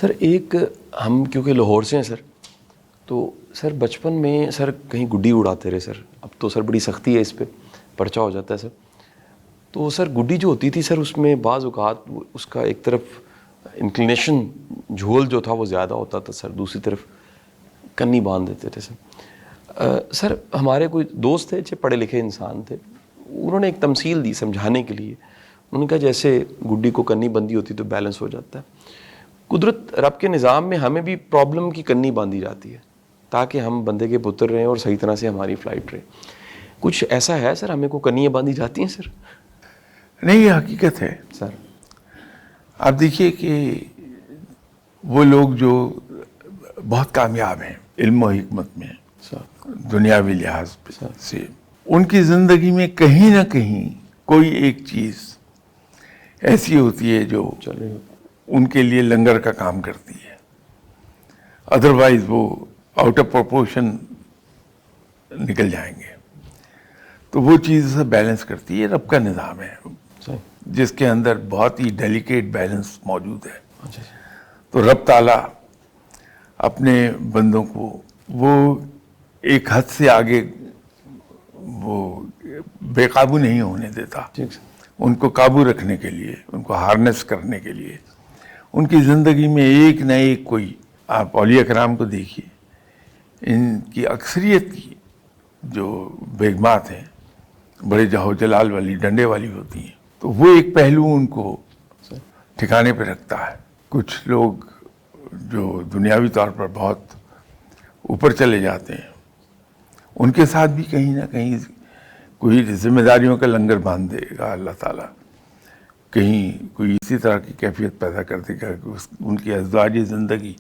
سر ایک ہم کیونکہ لاہور سے ہیں سر، تو سر بچپن میں سر کہیں گڈی اڑاتے رہے سر. اب تو سر بڑی سختی ہے اس پہ، پرچہ ہو جاتا ہے سر. تو سر گڈی جو ہوتی تھی سر، اس میں بعض اوقات اس کا ایک طرف انکلینیشن جھول جو تھا وہ زیادہ ہوتا تھا سر، دوسری طرف کنی باندھ دیتے تھے سر. سر ہمارے کوئی دوست تھے، پڑھے لکھے انسان تھے، انہوں نے ایک تمثیل دی سمجھانے کے لیے. انہوں نے کہا جیسے گڈی کو کنی بندی ہوتی تو بیلنس ہو جاتا ہے، قدرت رب کے نظام میں ہمیں بھی پرابلم کی کنی باندھی جاتی ہے تاکہ ہم بندے کے پتر رہیں اور صحیح طرح سے ہماری فلائٹ رہے. کچھ ایسا ہے سر، ہمیں کو کنیاں باندھی جاتی ہیں سر؟ نہیں، یہ حقیقت ہے سر. آپ دیکھیے کہ وہ لوگ جو بہت کامیاب ہیں علم و حکمت میں سر دنیاوی لحاظ سے، ان کی زندگی میں کہیں نہ کہیں کوئی ایک چیز ایسی ہوتی ہے جو چلے ان کے لیے لنگر کا کام کرتی ہے. ادروائز وہ آؤٹ آف پروپورشن نکل جائیں گے. تو وہ چیز سے بیلنس کرتی ہے. رب کا نظام ہے سر. جس کے اندر بہت ہی ڈیلیکیٹ بیلنس موجود ہے. اچھا سر. تو رب تعالیٰ اپنے بندوں کو وہ ایک حد سے آگے وہ بے قابو نہیں ہونے دیتا. ٹھیک سر. ان کو قابو رکھنے کے لیے، ان کو ہارنس کرنے کے لیے ان کی زندگی میں ایک نہ ایک کوئی، آپ اولیاء کرام کو دیکھیے، ان کی اکثریت کی جو بیگمات ہیں بڑے جاہو جلال والی، ڈنڈے والی ہوتی ہیں. تو وہ ایک پہلو ان کو ٹھکانے پہ رکھتا ہے. کچھ لوگ جو دنیاوی طور پر بہت اوپر چلے جاتے ہیں، ان کے ساتھ بھی کہیں نہ کہیں کوئی ذمہ داریوں کا لنگر باندھ دے گا اللہ تعالیٰ. کہیں کوئی اسی طرح کی کیفیت پیدا کر دے گا کہ ان کی ازدواجی زندگی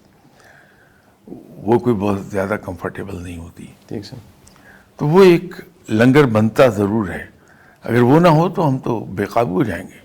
وہ کوئی بہت زیادہ کمفرٹیبل نہیں ہوتی. ٹھیک سر. تو وہ ایک لنگر بنتا ضرور ہے. اگر وہ نہ ہو تو ہم تو بے قابو ہو جائیں گے.